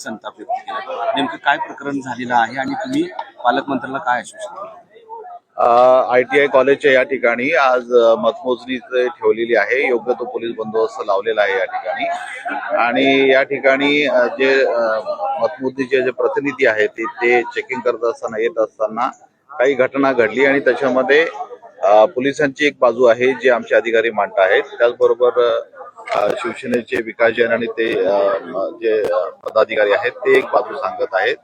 संताप व्यक्त केला. नेमकं काय प्रकरण झालेलं आहे आणि तुम्ही पालकमंत्र्यांना काय आश्वासन दिलं? ITI कॉलेजच्या या ठिकाणी आज मतमोजणी ठेवलेली आहे. योग्य तो पोलीस बंदोबस्त लावलेला आहे या ठिकाणी. आणि या ठिकाणी जे मतमोजणीचे जे प्रतिनिधी आहेत ते चेकिंग करत असताना येत असताना काही घटना घडली आणि त्याच्यामध्ये पोलिसांची एक बाजू आहे जे आमचे अधिकारी मांडत आहेत. त्याचबरोबर शिवसेनेचे विकास जैन आणि ते जे पदाधिकारी आहेत ते एक बाजू सांगत आहेत.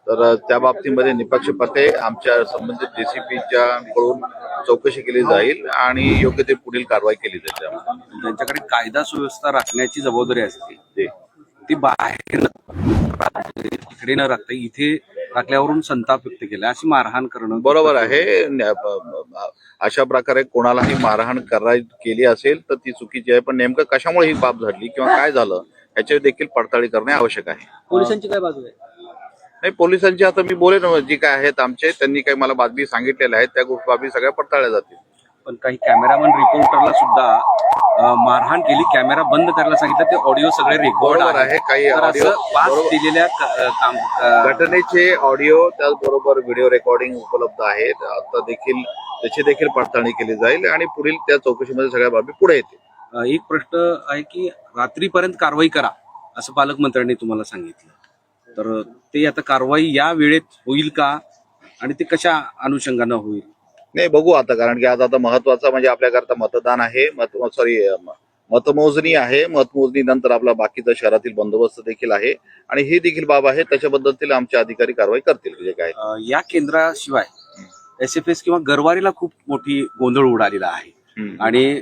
तर त्या बाबतीमध्ये निपक्षपाती आमच्या संबंधित DCPच्या कडून चौकशी केली जाईल आणि योग्य ते पुढील कारवाई केली जाईल. ज्यांच्याकडे कायदा सुव्यवस्था राखण्याची जबाबदारी असते ती बाहेर इकडे न राखता इथे राखल्यावरून संताप व्यक्त केला, अशी मारहाण करणं बरोबर आहे. अशा प्रकारे कोणालाही मारहाण केली असेल तर ती चुकीची आहे. पण नेमकं कशामुळे ही बाब घडली किंवा काय झालं याची देखील पडताळणी करणे आवश्यक आहे. पोलिसांची काय बाजू आहे? नाही, पोलिसांची आता मी बोलेन जी काय आहेत आमचे त्यांनी काही मला बातमी सांगितलेल्या आहेत त्या बाबी सगळ्या पडताळल्या जातील. पण काही कॅमेरामन रिपोर्टरला सुद्धा मारहाण केली, कॅमेरा बंद करायला सांगितलं, ते ऑडिओ सगळे रेकॉर्ड आहे. काही ऑडिओ दिलेल्या घटनेचे ऑडिओ त्याचबरोबर व्हिडिओ रेकॉर्डिंग उपलब्ध आहेत. आता देखील त्याची देखील पडताळणी केली जाईल आणि पुढील त्या चौकशीमध्ये सगळ्या बाबी पुढे येतील. एक प्रश्न आहे की रात्रीपर्यंत कारवाई करा असं पालकमंत्र्यांनी तुम्हाला सांगितलं, तर ते आता कारवाई या वेळेत होईल का आणि ते कशा अनुषंगानं होईल? नाही, बघू आता. कारण की आज आता महत्वाचं म्हणजे आपल्याकरता मतदान आहे, मतमोजणी आहे. मतमोजणी नंतर आपला बाकीचा शहरातील बंदोबस्त देखील आहे आणि ही देखील बाब आहे. त्याच्याबद्दल आमचे अधिकारी कारवाई करतील. जे काय या केंद्राशिवाय SFS किंवा गरवारीला खूप मोठी गोंधळ उडालेला आहे आणि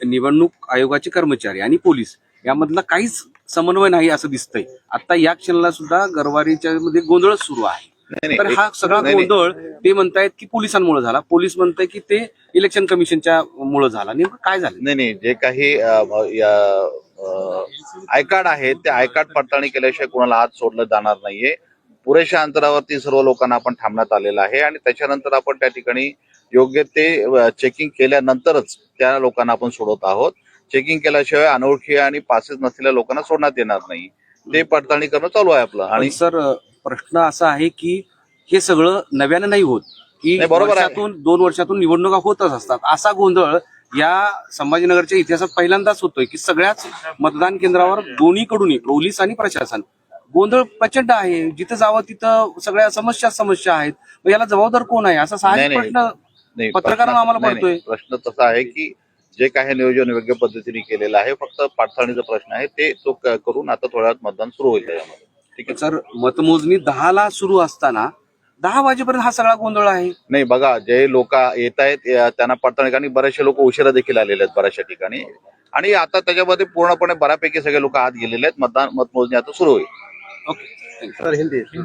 निवडणूक आयोगाचे कर्मचारी आणि पोलीस यामधला काहीच समन्वय नाही असं दिसतंय. आता या क्षणाला सुद्धा गरवारीच्या मध्ये गोंधळच सुरू आहे. तर हा सगळा गोंधळ ते म्हणतायत की पोलिसांमुळे झाला, पोलीस म्हणताय की ते इलेक्शन कमिशनच्या मुळे झाला. नेमकं काय झालं? नाही, जे काही आय कार्ड आहे ते आय कार्ड पडताळणी केल्याशिवाय कोणाला आत सोडलं जाणार नाहीये. पुरेशा अंतरावरती सर्व लोकांना आपण थांबण्यात आलेलं आहे आणि त्याच्यानंतर आपण त्या ठिकाणी योग्य ते चेकिंग केल्यानंतरच त्या लोकांना आपण सोडत आहोत. चेकिंग केल्याशिवाय अनोळखी आणि पासेस नसलेल्या लोकांना सोडण्यात येणार नाही. ते पडताळणी करणं चालू आहे आपलं. आणि सर, प्रश्न असा आहे की हे सगळं नव्यानं नाही होत की वर्षातून 2 वर्षातून निवडणुका होतच असतात. असा गोंधळ या संभाजीनगरच्या इतिहासात पहिल्यांदाच होतोय की सगळ्याच मतदान केंद्रावर दोन्हीकडून पोलीस आणि प्रशासन गोंधळ प्रचंड आहे. जिथं जावं तिथं सगळ्या समस्या आहेत. याला जबाबदार कोण आहे असा साहजिक प्रश्न पत्रकारांना आम्हाला पडतोय. प्रश्न तसा आहे की जे काही नियोजन योग्य पद्धतीने केलेलं आहे, फक्त पडताळणीचा प्रश्न आहे. ते तो करून आता थोड्या वेळात मतदान सुरू होईल त्याच्यामध्ये. ठीक आहे सर, मतमोजणी 10ला सुरू असताना 10 वाजेपर्यंत हा सगळा गोंधळ आहे. नाही, बघा, जे लोक येत आहेत त्यांना पडताळणी आणि बरेचसे लोक उशिरा देखील आलेले आहेत बऱ्याचशा ठिकाणी आणि आता त्याच्यामध्ये पूर्णपणे बऱ्यापैकी सगळे लोक आत गेलेले आहेत. मतमोजणी आता सुरू होईल. ओके,